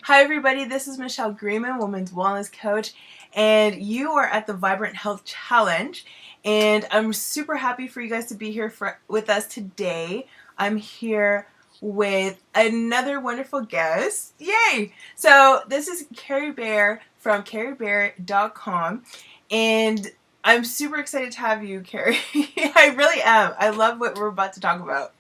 Hi, everybody. This is Michelle Greenman, Women's Wellness Coach, and you are at the Vibrant Health Challenge. And I'm super happy for you guys to be here with us today. I'm here with another wonderful guest. Yay! So, this is Carrie Bear from carriebear.com, and I'm super excited to have you, Carrie. I really am. I love what we're about to talk about.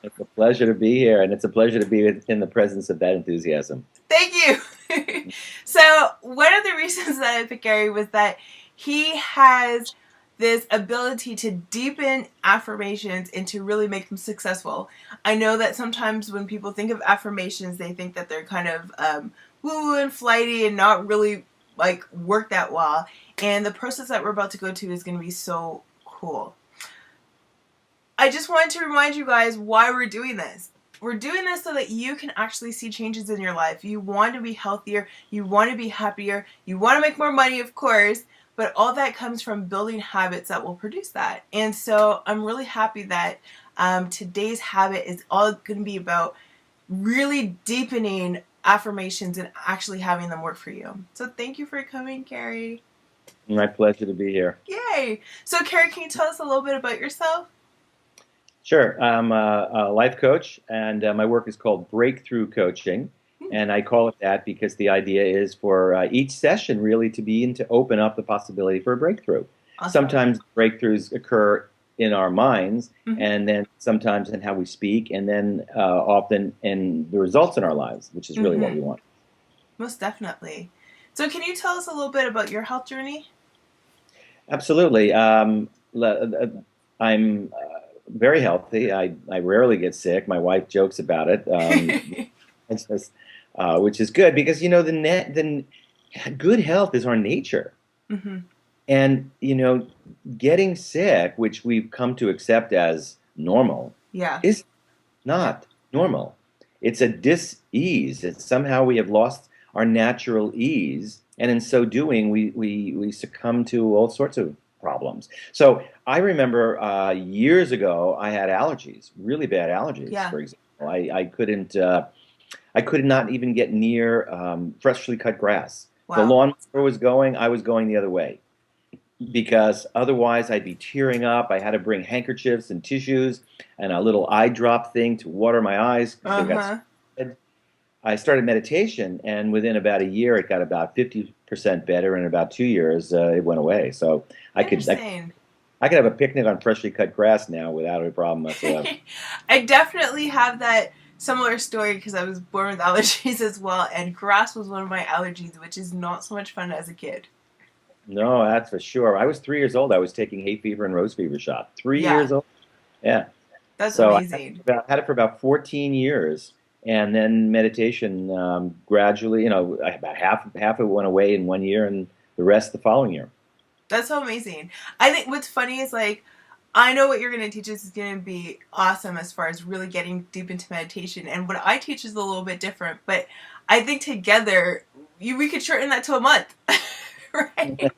It's a pleasure to be here, and it's a pleasure to be in the presence of that enthusiasm. Thank you. So one of the reasons that I picked Gary was that he has this ability to deepen affirmations and to really make them successful. I know that sometimes when people think of affirmations, they think that they're kind of woo-woo and flighty and not really like work that well. And the process that we're about to go to is going to be so cool. I just wanted to remind you guys why we're doing this. We're doing this so that you can actually see changes in your life. You want to be healthier, you want to be happier, you want to make more money, of course, but all that comes from building habits that will produce that. And so I'm really happy that today's habit is all going to be about really deepening affirmations and actually having them work for you. So thank you for coming, Carrie. My pleasure to be here. Yay! So Carrie, can you tell us a little bit about yourself? Sure. I'm a life coach, and my work is called breakthrough coaching. And I call it that because the idea is for each session really to open up the possibility for a breakthrough. Awesome. Sometimes breakthroughs occur in our minds, and then sometimes in how we speak, and then often in the results in our lives, which is really what we want. Most definitely. So can you tell us a little bit about your health journey? Absolutely. I'm very healthy. I rarely get sick. My wife jokes about it, which is good because the good health is our nature, and getting sick, which we've come to accept as normal, is not normal. It's a dis-ease. It's somehow we have lost our natural ease, and in so doing, we succumb to all sorts of problems. So I remember years ago, I had allergies, really bad allergies. Yeah. For example, I could not even get near freshly cut grass. Wow. The lawnmower was going, I was going the other way, because otherwise I'd be tearing up. I had to bring handkerchiefs and tissues and a little eye drop thing to water my eyes. I started meditation, and within about a year, it got about 50% better, and in about 2 years, it went away. So I could have a picnic on freshly cut grass now without a problem whatsoever. I definitely have that similar story because I was born with allergies as well, and grass was one of my allergies, which is not so much fun as a kid. No, that's for sure. I was 3 years old. I was taking hay fever and rose fever shot. 3 years old. Yeah. That's amazing. I had it for about 14 years. And then meditation gradually, about half of it went away in 1 year, and the rest the following year. That's so amazing. I think what's funny is I know what you're going to teach us is going to be awesome as far as really getting deep into meditation. And what I teach is a little bit different, but I think together we could shorten that to a month, right?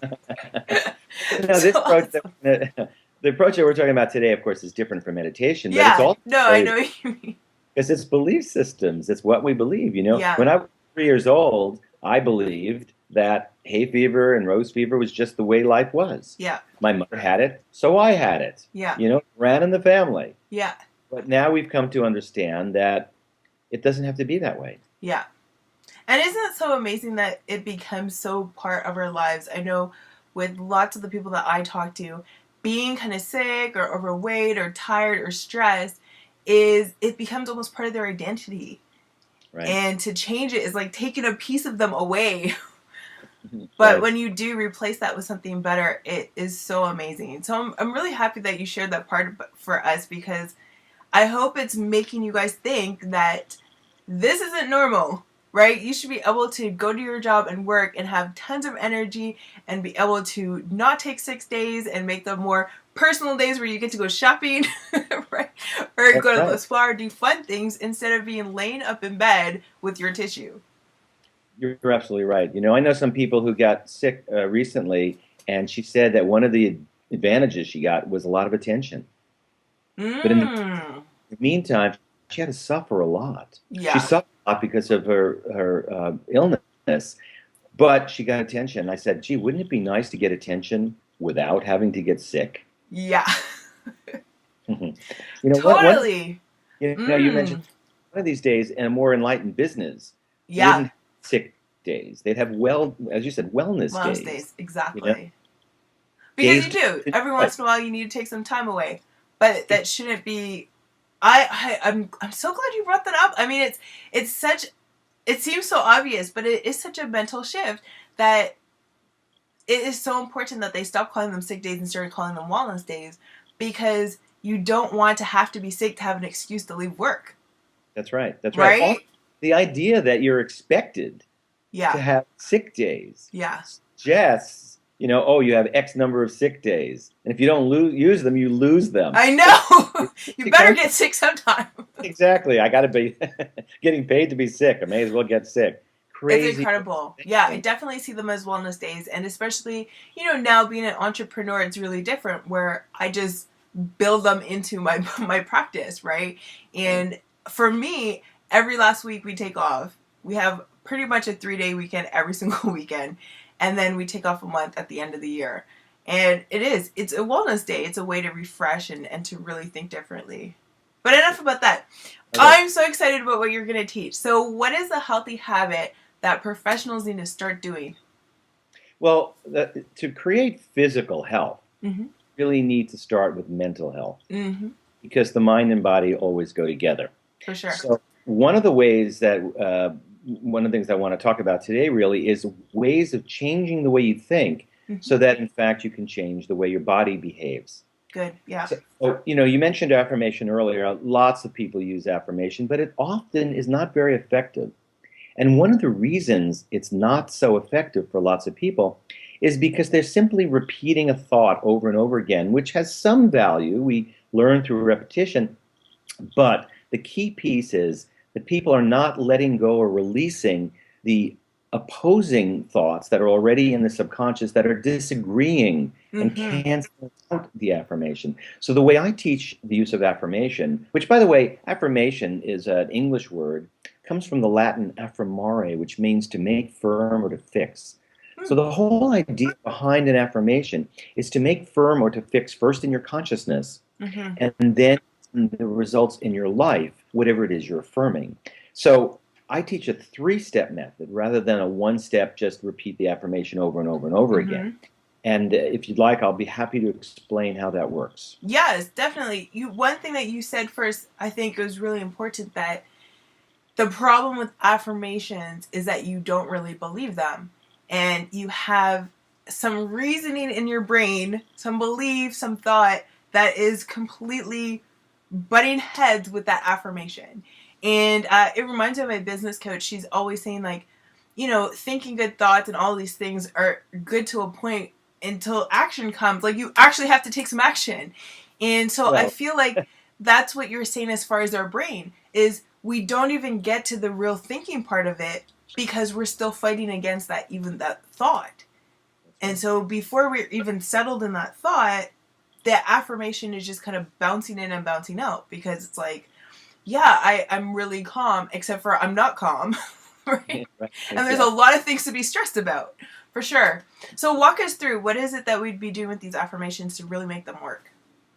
The approach that we're talking about today, of course, is different from meditation. Yeah. But it's all I know what you mean. Because it's belief systems. It's what we believe, Yeah. When I was 3 years old, I believed that hay fever and rose fever was just the way life was. Yeah. My mother had it, so I had it. Yeah. Ran in the family. Yeah. But now we've come to understand that it doesn't have to be that way. Yeah. And isn't it so amazing that it becomes so part of our lives? I know with lots of the people that I talk to, being kind of sick or overweight or tired or stressed, it becomes almost part of their identity. Right. And to change it is like taking a piece of them away. But right. When you do replace that with something better, it is so amazing. So I'm really happy that you shared that part for us, because I hope it's making you guys think that this isn't normal, right? You should be able to go to your job and work and have tons of energy and be able to not take 6 days and make them more personal days where you get to go shopping, right? Or go to the spa or do fun things instead of being laying up in bed with your tissue. You're absolutely right. I know some people who got sick recently, and she said that one of the advantages she got was a lot of attention. But in the meantime, she had to suffer a lot. Yeah. She suffered because of her illness, but she got attention. I said, "Gee, wouldn't it be nice to get attention without having to get sick?" Yeah. You know what? Totally. You mentioned Mm. one of these days in a more enlightened business Yeah. wouldn't have sick days. They'd have as you said, wellness Most days. days, You know, exactly. Because days you to do. Every enjoy. once in a while, you need to take some time away, but that shouldn't be. I'm so glad you brought that up. I mean, it's such. It seems so obvious, but it is such a mental shift that it is so important that they stop calling them sick days and started calling them wellness days, because you don't want to have to be sick to have an excuse to leave work, That's right. That's right. right? The idea that you're expected to Yeah, have sick days yeah. suggests, oh, you have X number of sick days, and if you don't use them, you lose them. I Well, know. You it better comes get sick sometime. exactly. I got to be getting paid to be sick. I may as well get sick. It's Crazy incredible. Yeah, I thinking. definitely see them as wellness days. And especially, now being an entrepreneur, it's really different where I just build them into my my practice, right? Right. And for me, every last week we take off. We have pretty much a 3-day weekend every single weekend. And then we take off a month at the end of the year. And it's a wellness day. It's a way to refresh and to really think differently. But enough about that. Okay. I'm so excited about what you're going to teach. So, what is a healthy habit that professionals need to start doing? Well, to create physical health, Mm-hmm. you really need to start with mental health Mm-hmm. because the mind and body always go together. For sure. So one of the ways that one of the things I want to talk about today really is ways of changing the way you think, Mm-hmm. so that in fact you can change the way your body behaves. Good. Yeah. So, you mentioned affirmation earlier. Lots of people use affirmation, but it often is not very effective. And one of the reasons it's not so effective for lots of people is because they're simply repeating a thought over and over again, which has some value. We learn through repetition, but the key piece is that people are not letting go or releasing the opposing thoughts that are already in the subconscious that are disagreeing and Mm-hmm. canceling out the affirmation. So the way I teach the use of affirmation, which by the way, affirmation is an English word, comes from the Latin affirmare, which means to make firm or to fix. So the whole idea behind an affirmation is to make firm or to fix first in your consciousness, Mm-hmm. and then the results in your life, whatever it is you're affirming. So I teach a 3-step method rather than a 1-step, just repeat the affirmation over and over and over again. Mm-hmm. And if you'd like, I'll be happy to explain how that works. Yes, definitely. One thing that you said first, I think was really important, that the problem with affirmations is that you don't really believe them. And you have some reasoning in your brain, some belief, some thought that is completely butting heads with that affirmation. And it reminds me of my business coach. She's always saying, like, thinking good thoughts and all these things are good to a point until action comes. Like, you actually have to take some action. And so I Well, feel like that's what you're saying as far as our brain is, we don't even get to the real thinking part of it because we're still fighting against that thought. that's And right. so before we're even settled in that thought, the affirmation is just kind of bouncing in and bouncing out, because it's like, yeah, I'm really calm, except for I'm not calm. Right? Right, And there's a exactly. lot of things to be stressed about, for sure. So walk us through, what is it that we'd be doing with these affirmations to really make them work?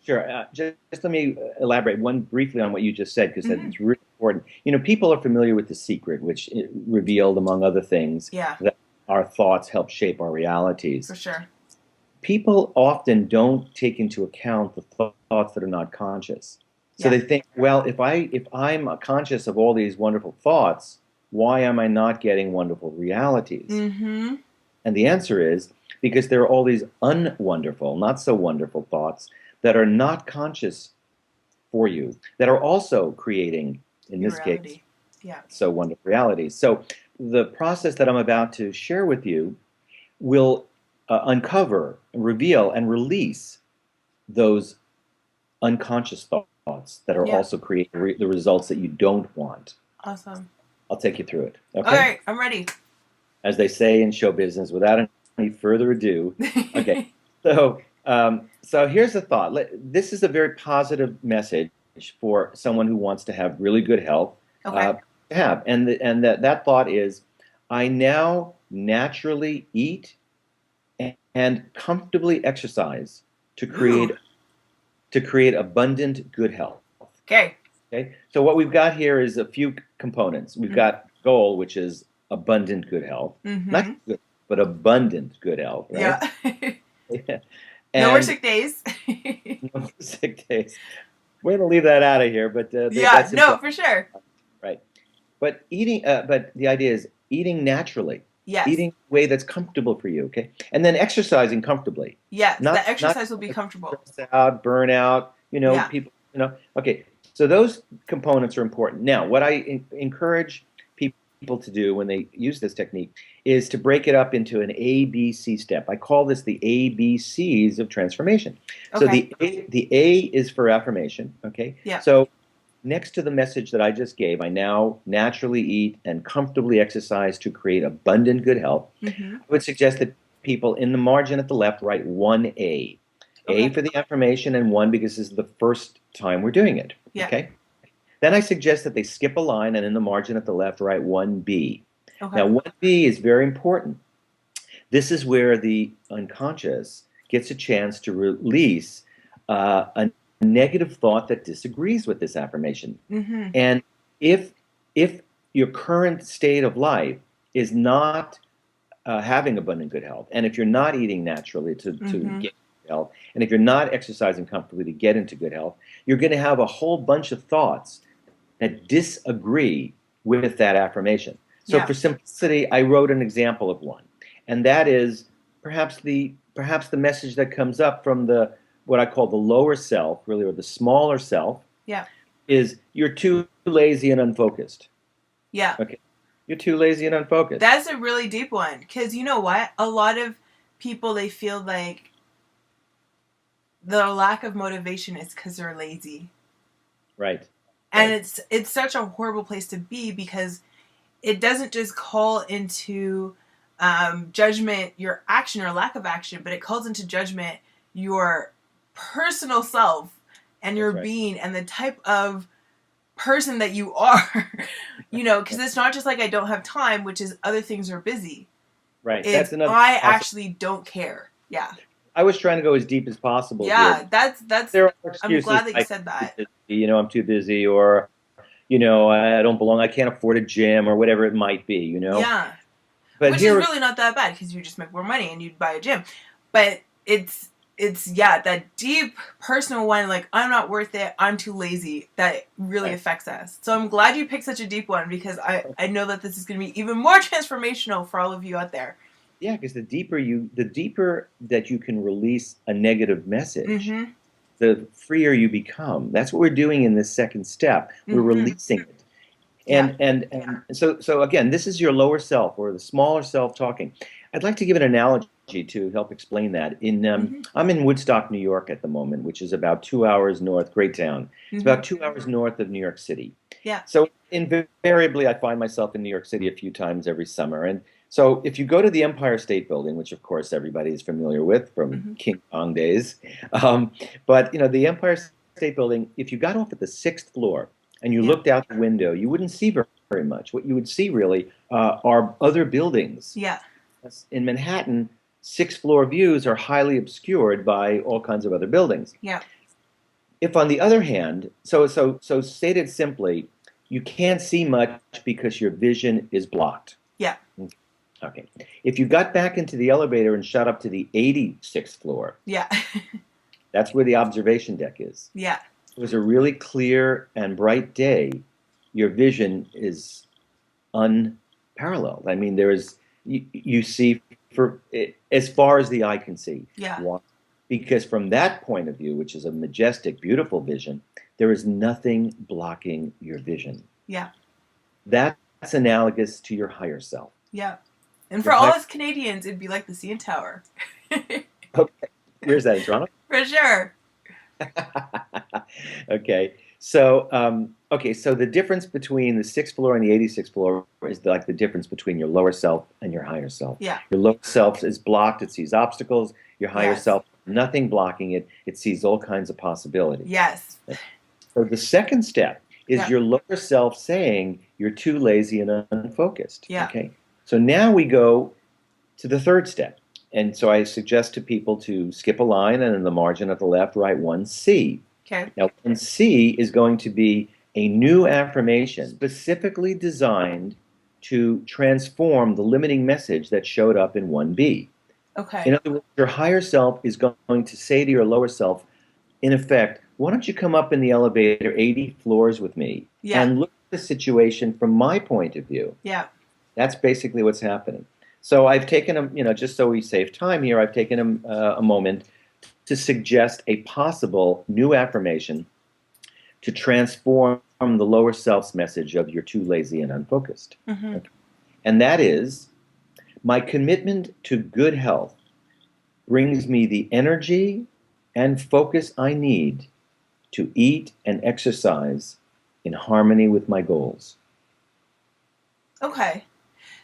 Sure. Just let me elaborate one briefly on what you just said, because Mm-hmm. it's really important. People are familiar with The Secret, which revealed, among other things, Yeah, that our thoughts help shape our realities. for sure. People often don't take into account the thoughts that are not conscious. So Yeah. they think, well, if I'm conscious of all these wonderful thoughts, why am I not getting wonderful realities? Mm-hmm. And the answer is because there are all these unwonderful, not so wonderful thoughts that are not conscious for you, that are also creating, in Your this case, reality. Yeah. so wonderful realities. So the process that I'm about to share with you will uncover, reveal, and release those unconscious thoughts that are Yeah. also creating the results that you don't want. Awesome. I'll take you through it. All Okay? right, I'm ready. As they say in show business, without any further ado. Okay. So here's the thought. This is a very positive message for someone who wants to have really good health. Okay. have. And that thought is, I now naturally eat and comfortably exercise to Ooh. create abundant good health. Okay. Okay, so what we've got here is a few components. We've Mm-hmm. got goal, which is abundant good health, not Mm-hmm. good, but abundant good health, right? Yeah. No more And sick days. no sick days. We're going to leave that out of here, but Yeah. that's No, important, for sure. right? But the idea is eating naturally, Yes. eating a way that's comfortable for you, okay? And then exercising comfortably, Yes. not The not exercise will be comfortable. stressed out, burnout, Yeah. people, okay. So those components are important. Now, what I encourage people to do when they use this technique is to break it up into an ABC step. I call this the ABCs of transformation. So Okay. the A is for affirmation, okay? Yeah. So next to the message that I just gave, I now naturally eat and comfortably exercise to create abundant good health. Mm-hmm. I would suggest that people in the margin at the left write 1A. A Okay. for the affirmation and 1 because this is the first time we're doing it. Yeah. Okay? Then I suggest that they skip a line and in the margin at the left write 1B. Okay. Now, 1B is very important. This is where the unconscious gets a chance to release a negative thought that disagrees with this affirmation. Mm-hmm. And if if your current state of life is not having abundant good health, and if you're not eating naturally to Mm-hmm. get good health, and if you're not exercising comfortably to get into good health, you're going to have a whole bunch of thoughts that disagree with that affirmation. So Yeah. for simplicity, I wrote an example of one, and that is perhaps the message that comes up from the what I call the lower self, really, or the smaller self, Yeah. is you're too lazy and unfocused. Yeah. Okay, you're too lazy and unfocused. That's a really deep one because you know what? A lot of people they feel like the lack of motivation is because they're lazy, Right, and right, it's such a horrible place to be because it doesn't just call into judgment your action or lack of action, but it calls into judgment your personal self and your that's right. being and the type of person that you are. Because it's not just like I don't have time, which is other things are busy. Right. It's That's another I possible. actually don't care. Yeah. I was trying to go as deep as possible here. Yeah, that's There are I'm excuses glad that you like said I'm that. too busy, I'm too busy, or I don't belong. I can't afford a gym, or whatever it might be. Yeah. But Which is here, really not that bad because you just make more money and you'd buy a gym. But it's yeah, that deep personal one, like I'm not worth it, I'm too lazy, that really right. affects us. So I'm glad you picked such a deep one because I know that this is gonna be even more transformational for all of you out there. Yeah, because the deeper that you can release a negative message, Mm-hmm. the freer you become. That's what we're doing in this second step. We're Mm-hmm. releasing it. Yeah. And so again, this is your lower self or the smaller self talking. I'd like to give an analogy to help explain that. Mm-hmm. I'm in Woodstock, New York at the moment, which is about 2 hours north. Great town. It's Mm-hmm. about 2 hours north of New York City. Yeah. So invariably, I find myself in New York City a few times every summer. And so if you go to the Empire State Building, which of course everybody is familiar with from Mm-hmm. King Kong days, but the Empire State Building, if you got off at the sixth floor and you Yeah. looked out the window, you wouldn't see very much. What you would see really are other buildings. Yeah. In Manhattan, sixth floor views are highly obscured by all kinds of other buildings. Yeah. If on the other hand, so stated simply, you can't see much because your vision is blocked. Yeah. Okay. If you got back into the elevator and shot up to the 86th floor, Yeah. that's where the observation deck is. Yeah. It was a really clear and bright day. Your vision is unparalleled. I mean, you see for as far as the eye can see. Yeah. Why? Because from that point of view, which is a majestic, beautiful vision, there is nothing blocking your vision. Yeah. That's analogous to your higher self. Yeah. And for Your all higher, us Canadians, it'd be like the CN Tower. okay, where's that in Toronto? For sure. Okay. So the difference between the sixth floor and the 86th floor is like the difference between your lower self and your higher self. Yeah. Your lower self is blocked, it sees obstacles. Your higher Yes. self, nothing blocking it, it sees all kinds of possibilities. Yes. So the second step is Yeah. your lower self saying you're too lazy and unfocused. Yeah. Okay. So now we go to the third step. And so I suggest to people to skip a line and in the margin at the left, write 1C. Okay. Now, 1C is going to be a new affirmation specifically designed to transform the limiting message that showed up in 1B. In Okay. other words, your higher self is going to say to your lower self, in effect, why don't you come up in the elevator 80 floors with me Yeah. and look at the situation from my point of view? Yeah. That's basically what's happening. So I've taken just so we save time here, I've taken a moment to suggest a possible new affirmation to transform the lower self's message of you're too lazy and unfocused. Mm-hmm. Okay. And that is, my commitment to good health brings me the energy and focus I need to eat and exercise in harmony with my goals. Okay.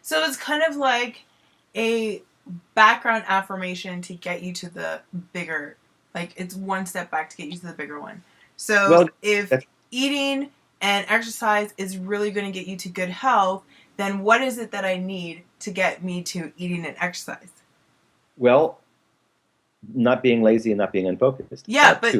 So it's kind of like a background affirmation to get you to the bigger, like it's one step back to get you to the bigger one. So Well, if that's, eating and exercise is really going to get you to good health, then what is it that I need to get me to eating and exercise? well, not being lazy and not being unfocused. Yeah, but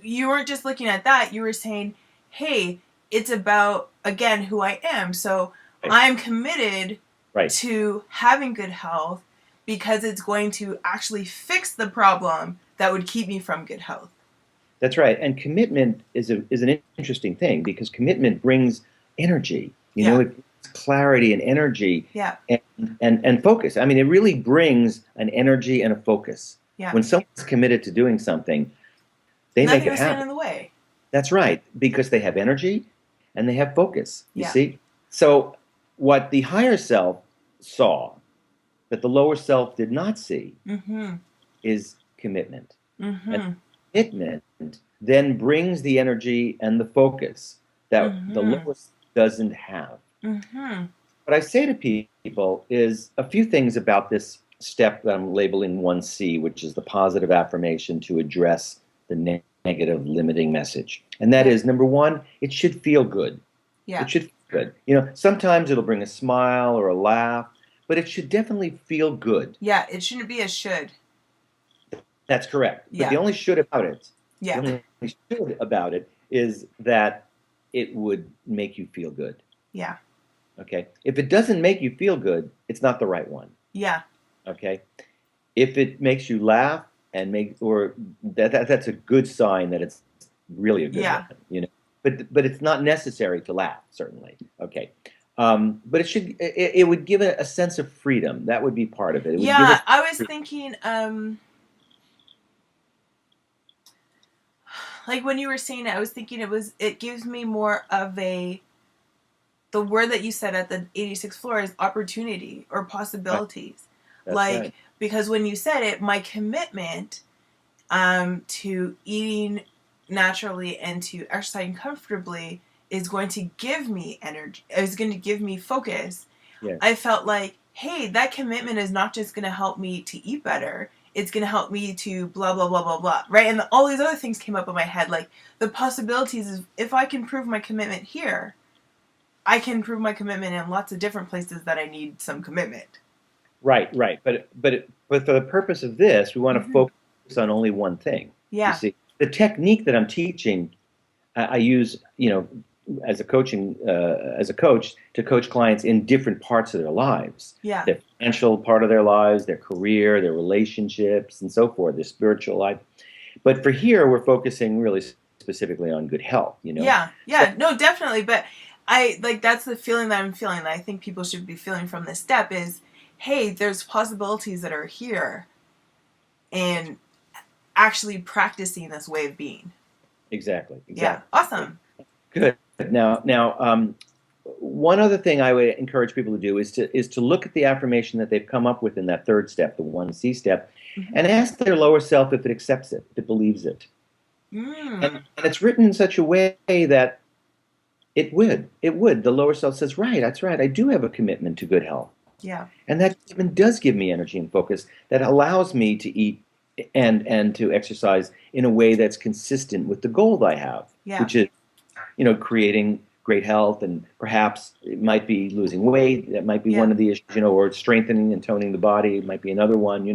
you weren't just looking at that. You were saying, hey, it's about, again, who I am. So Right. I'm committed Right. to having good health because it's going to actually fix the problem that would keep me from good health. That's right. And commitment is an interesting thing because commitment brings energy. Yeah. It brings clarity and energy Yeah. and focus. I mean, it really brings an energy and a focus. Yeah. When someone's committed to doing something, they Nothing make it will stand happen. in the way. That's right, because they have energy and they have focus. You Yeah. see? So what the higher self saw that the lower self did not see Mm-hmm. is commitment. And Mm-hmm. commitment then brings the energy and the focus that the Mm-hmm. lower self doesn't have. Mm-hmm. What I say to people is a few things about this step that I'm labeling 1C, which is the positive affirmation to address the negative limiting message. And that Yeah. is number one, it should feel good. Yeah. It should feel good. Sometimes it'll bring a smile or a laugh, but it should definitely feel good. Yeah. It shouldn't be a should. That's correct. But Yeah. the only should about it, the Yeah. only should about it is that it would make you feel good. Yeah. Okay. If it doesn't make you feel good, it's not the right one. Yeah. Okay. If it makes you laugh and that's a good sign that it's really a good Yeah. one. But it's not necessary to laugh, certainly. Okay. But it would give a sense of freedom. That would be part of it. It would give Yeah. us I was freedom. thinking, like when you were saying it, I was thinking it gives me more of the word that you said at the 86th floor is opportunity or possibilities. That's Like, right. because when you said it, my commitment to eating naturally and to exercising comfortably is going to give me energy, is going to give me focus. Yeah. I felt like, hey, that commitment is not just going to help me to eat better. It's going to help me to blah, blah, blah, blah, blah. Right? And all these other things came up in my head. Like, the possibilities is if I can prove my commitment here, I can prove my commitment in lots of different places that I need some commitment. Right. But for the purpose of this, we want to Mm-hmm. focus on only one thing. Yeah. You see, the technique that I'm teaching, I use, as a coach to coach clients in different parts of their lives. Yeah. Their financial part of their lives, their career, their relationships, and so forth, their spiritual life. But for here, we're focusing really specifically on good health. Yeah. So, No, definitely. But that's the feeling that I'm feeling that I think people should be feeling from this step is, hey, there's possibilities that are here and actually practicing this way of being. exactly. Yeah. Awesome. Good. Now, one other thing I would encourage people to do is to look at the affirmation that they've come up with in that third step, the 1C step, Mm-hmm. and ask their lower self if it accepts it, if it believes it. And it's written in such a way that it would. The lower self says, right, that's right. I do have a commitment to good health. Yeah. And that even does give me energy and focus that allows me to eat and to exercise in a way that's consistent with the goal I have, Yeah. which is creating great health, and perhaps it might be losing weight. That might be one Yeah. of the issues, or strengthening and toning the body. It might be another one.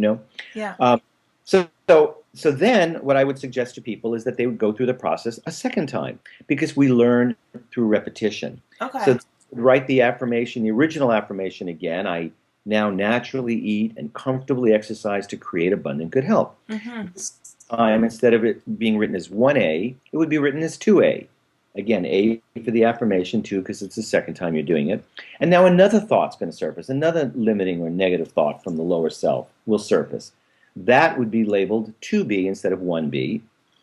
Yeah. Um, so then what I would suggest to people is that they would go through the process a second time, because we learn through repetition. So Okay. write the affirmation, the original affirmation again. I now naturally eat and comfortably exercise to create abundant good health. Mm-hmm. This time, instead of it being written as 1A, it would be written as 2A. Again, A for the affirmation, 2 because it's the second time you're doing it. And now another thought's going to surface. Another limiting or negative thought from the lower self will surface. That would be labeled 2B instead of 1B.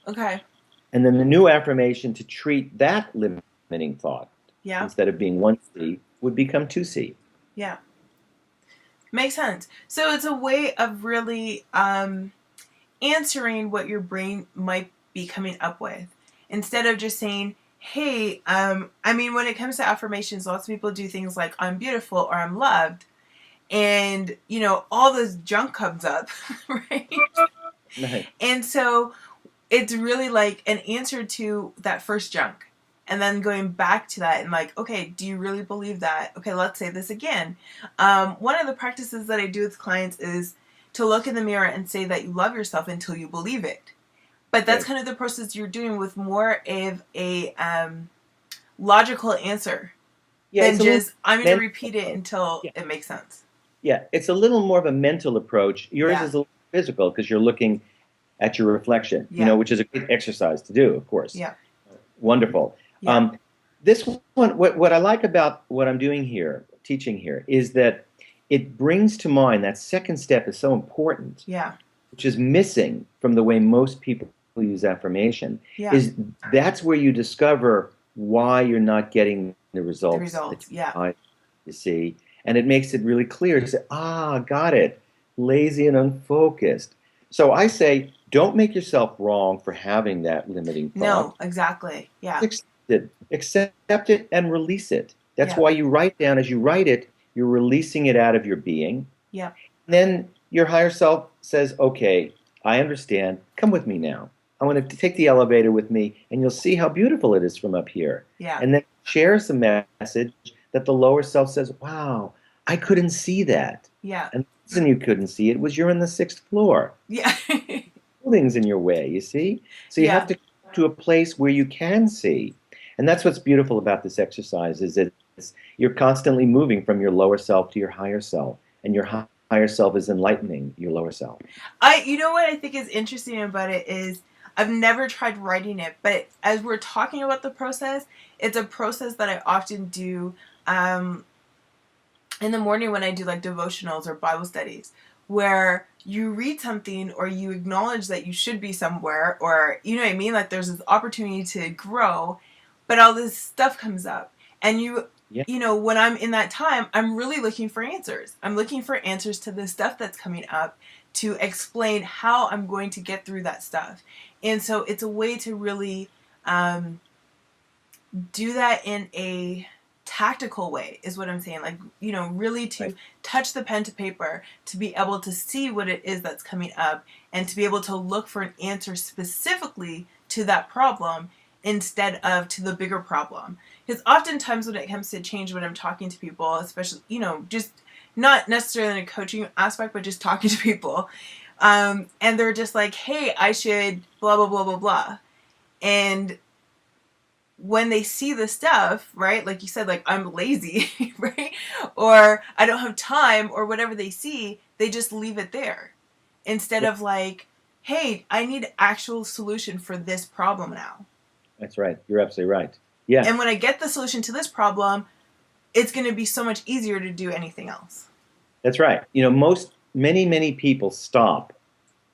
Okay. And then the new affirmation to treat that limiting thought Yeah. instead of being 1C would become 2C. Yeah. Makes sense. So it's a way of really answering what your brain might be coming up with, instead of just saying, hey, I mean, when it comes to affirmations, lots of people do things like I'm beautiful or I'm loved, and all this junk comes up, right? Right. And so it's really like an answer to that first junk, and then going back to that and like, okay, do you really believe that? Okay, let's say this again. One of the practices that I do with clients is to look in the mirror and say that you love yourself until you believe it. But that's Right. kind of the process you're doing with more of a logical answer Yeah, than it's a little just I'm going to mental repeat it approach. until Yeah. it makes sense. Yeah, it's a little more of a mental approach. Yours Yeah. is a little physical because you're looking at your reflection, Yeah. which is a great exercise to do, of course. Yeah. Wonderful. Yeah. This one, what I like about what I'm doing here, teaching here, is that it brings to mind that second step is so important, Yeah. which is missing from the way most people use affirmation, Yeah. is that's where you discover why you're not getting the The results that results. Yeah. you see. And it makes it really clear to say, got it, lazy and unfocused. So I say, don't make yourself wrong for having that limiting thought. No, exactly. Yeah. Accept it and release it. That's Yeah. why you write down, as you write it, you're releasing it out of your being. Yeah. Then your higher self says, okay, I understand. Come with me now. I want to take the elevator with me, and you'll see how beautiful it is from up here. Yeah. And then shares the message that the lower self says, wow, I couldn't see that. Yeah. And the reason you couldn't see it was you're on the 6th floor. Yeah. Buildings in your way, you see? So you Yeah. have to come to a place where you can see. And that's what's beautiful about this exercise, is that you're constantly moving from your lower self to your higher self. And your higher self is enlightening your lower self. You know what I think is interesting about it is I've never tried writing it, but as we're talking about the process, it's a process that I often do in the morning when I do like devotionals or Bible studies, where you read something or you acknowledge that you should be somewhere, or you know what I mean, like there's this opportunity to grow, but all this stuff comes up, and Yeah. when I'm in that time, I'm really looking for answers. I'm looking for answers to the stuff that's coming up, to explain how I'm going to get through that stuff. And so it's a way to really do that in a tactical way, is what I'm saying. Like, really to Right. touch the pen to paper, to be able to see what it is that's coming up, and to be able to look for an answer specifically to that problem instead of to the bigger problem. Because oftentimes when it comes to change, when I'm talking to people, especially, just not necessarily in a coaching aspect, but just talking to people, and they're just like, hey, I should blah, blah, blah, blah, blah. And when they see the stuff, right, like you said, like I'm lazy, right, or I don't have time, or whatever they see, they just leave it there instead Yeah, of like, hey, I need actual solution for this problem now. that's right. You're absolutely right. Yeah, And when I get the solution to this problem, it's going to be so much easier to do anything else. that's right. Many people stop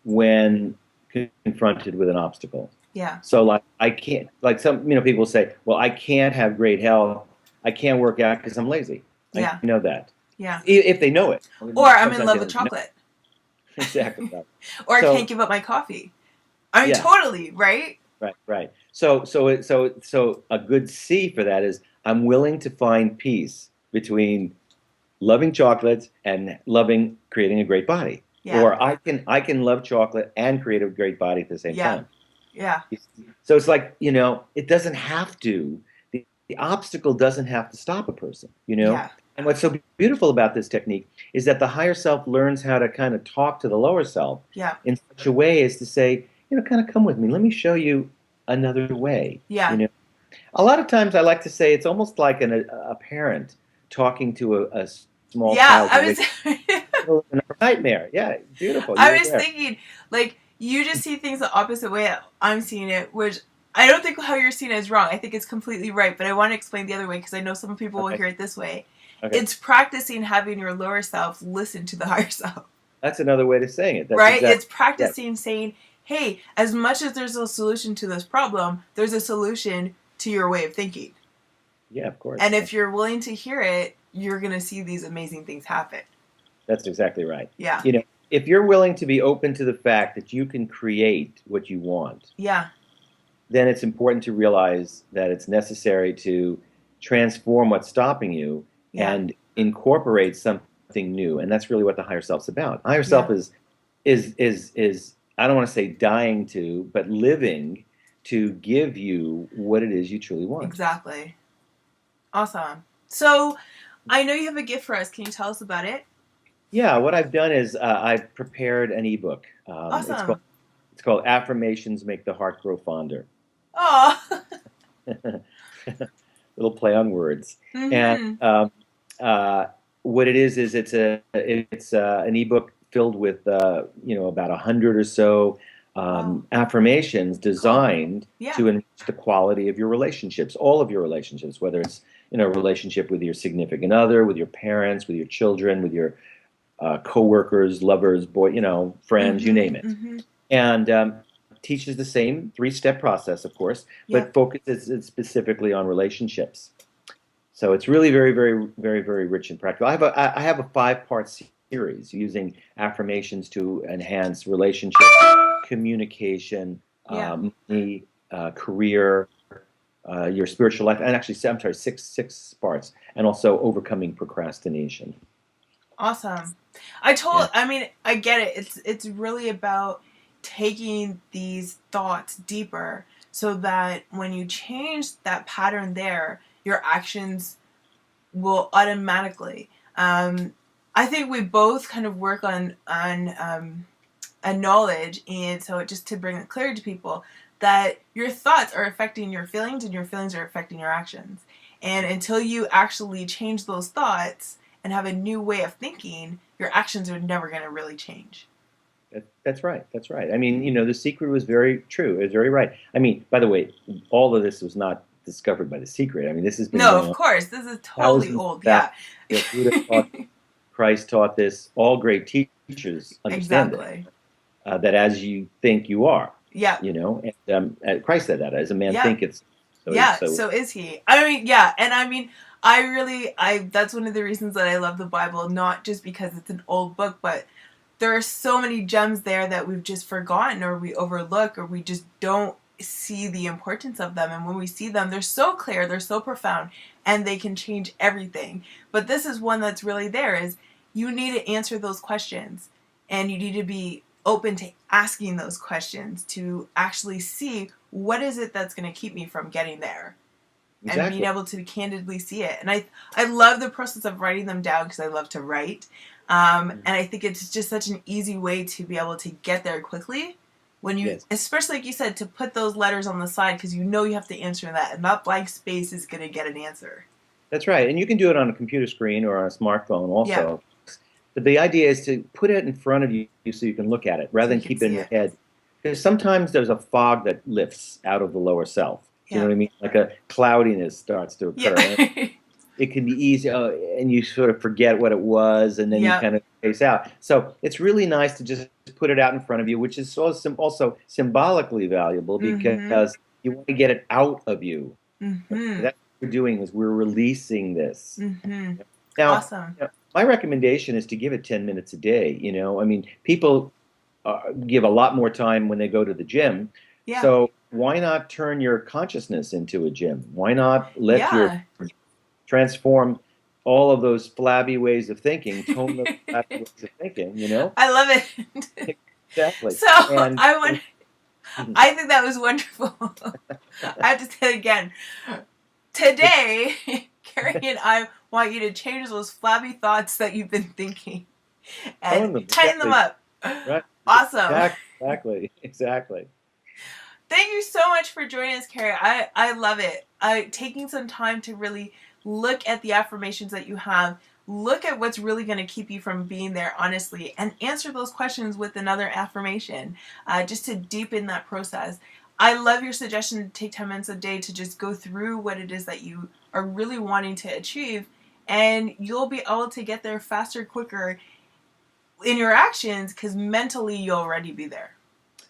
when confronted with an obstacle. Yeah. So like I can't, like some people say, well, I can't have great health. I can't work out because I'm lazy. Yeah. I know that. Yeah. If they know it. Or I'm in Sometimes love they with don't know. chocolate. Exactly. Right. Or I So can't give up my coffee. I mean, yeah, totally, right? right. So a good C for that is I'm willing to find peace between loving chocolate and loving creating a great body. Yeah. Or I can love chocolate and create a great body at the same Yeah. time. Yeah. So it's like, it doesn't have to the obstacle doesn't have to stop a person, you know? Yeah. And what's so beautiful about this technique is that the higher self learns how to kind of talk to the lower self Yeah. in such a way as to say, kind of come with me. Let me show you another way, you Yeah. know? A lot of times I like to say it's almost like a parent talking to a small Yeah. child who in a nightmare. Yeah, beautiful. You I were was there. thinking, like, you just see things the opposite way I'm seeing it, which I don't think how you're seeing it is wrong. I think it's completely right, but I want to explain the other way because I know some people will Okay. hear it this way. Okay. It's practicing having your lower self listen to the higher self, That's another way to saying it. That's right? It's exactly. Yeah. practicing saying, hey, as much as there's a solution to this problem, there's a solution to your way of thinking. Yeah, of And course. if you're willing to hear it, you're going to see these amazing things happen. That's exactly right. Yeah. If you're willing to be open to the fact that you can create what you want, Yeah. then it's important to realize that it's necessary to transform what's stopping you Yeah. and incorporate something new. And that's really what the higher self's about. Higher Yeah. self is I don't want to say dying to, but living to give you what it is you truly want. Exactly. Awesome. So I know you have a gift for us. Can you tell us about it? Yeah, what I've done is I've prepared an ebook. Awesome. It's called Affirmations Make the Heart Grow Fonder. Oh. Little play on words. And Mm-hmm. what it is it's an ebook filled with about 100 or so Wow. affirmations Cool. designed Yeah. to enrich the quality of your relationships, all of your relationships, whether it's a relationship with your significant other, with your parents, with your children, with your coworkers, lovers, friends, you Mm-hmm. name it, Mm-hmm. and teaches the same three-step process, of course, but Yep. focuses it specifically on relationships. So it's really very, very, very, very rich and practical. I have a five-part series using affirmations to enhance relationships, communication, Yeah. money, career, your spiritual life, and actually, I'm sorry, six parts, and also overcoming procrastination. Awesome. Yeah, I mean, I get it. It's really about taking these thoughts deeper so that when you change that pattern there, your actions will automatically. I think we both kind of work on a knowledge, and so just to bring it clear to people that your thoughts are affecting your feelings, and your feelings are affecting your actions. And until you actually change those thoughts and have a new way of thinking, your actions are never going to really change. that's right. That's right. I mean, the secret was very true. It was very right. I mean, by the way, all of this was not discovered by the secret. I mean, this has been No, going of on course, this is totally thousands old. of Yeah. Buddha taught, Christ taught this. All great teachers understand this. Exactly. That as you think, you are. Yeah. And Christ said that as a man Yeah. thinketh, so is Yeah, so. so is he. I mean, yeah, and I mean, I that's one of the reasons that I love the Bible, not just because it's an old book, but there are so many gems there that we've just forgotten or we overlook or we just don't see the importance of them. And when we see them, they're so clear, they're so profound, and they can change everything. But this is one that's really there is you need to answer those questions and you need to be open to asking those questions to actually see what is it that's going to keep me from getting there and being Exactly. able to candidly see it. And I love the process of writing them down because I love to write. And I think it's just such an easy way to be able to get there quickly when you, Yes, especially like you said, to put those letters on the side because you know you have to answer that and that blank space is going to get an answer. that's right. And you can do it on a computer screen or on a smartphone Yeah. also. But the idea is to put it in front of you so you can look at it rather So you than can keep it in see your it. head. Because sometimes there's a fog that lifts out of the lower self. Do you know Yeah. what I mean? Like a cloudiness starts to Yeah. occur. And it can be easy, and you sort of forget what it was, and then you Yeah. kind of face out. So it's really nice to just put it out in front of you, which is also symbolically valuable Mm-hmm. because you want to get it out of you. Mm-hmm. That's what we're doing is we're releasing this. Mm-hmm. Now, Awesome. my recommendation is to give it 10 minutes a day. I mean, people give a lot more time when they go to the gym. Yeah. So why not turn your consciousness into a gym? Why not let your Yeah. transform all of those flabby ways of thinking, tone those flabby ways of thinking? I love it. Exactly. So And I want. I think that was wonderful. I have to say it again. today, Carrie and I want you to change those flabby thoughts that you've been thinking and Own them. tighten them Exactly. up. Right. Awesome. Exactly. Exactly. Thank you so much for joining us, Carrie. I love it. Taking some time to really look at the affirmations that you have, look at what's really going to keep you from being there, honestly, and answer those questions with another affirmation, just to deepen that process. I love your suggestion to take 10 minutes a day to just go through what it is that you are really wanting to achieve, and you'll be able to get there faster, quicker in your actions because mentally you'll already be there.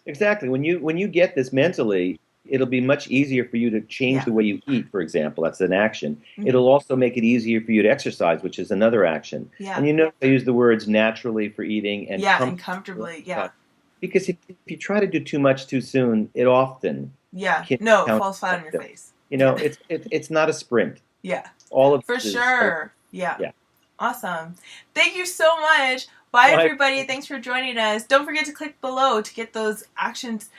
Exactly. When you get this mentally, it'll be much easier for you to change Yeah. the way you eat, for example. That's an action. Mm-hmm. It'll also make it easier for you to exercise, which is another action. Yeah. And you know, I use the words naturally for eating and Yeah, and comfortably. comfortably. Yeah. Because if you try to do too much too soon, it often Yeah. can No, it count. falls flat on your face. You Yeah. know, it's not a sprint. Yeah. All of For this is sure. Yeah. yeah. Awesome. Thank you so much. Bye, Bye. everybody. Thanks for joining us. Don't forget to click below to get those actions,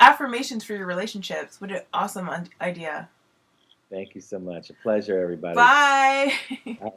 affirmations for your relationships. What an awesome idea. Thank you so much. A pleasure, everybody. Bye. Bye.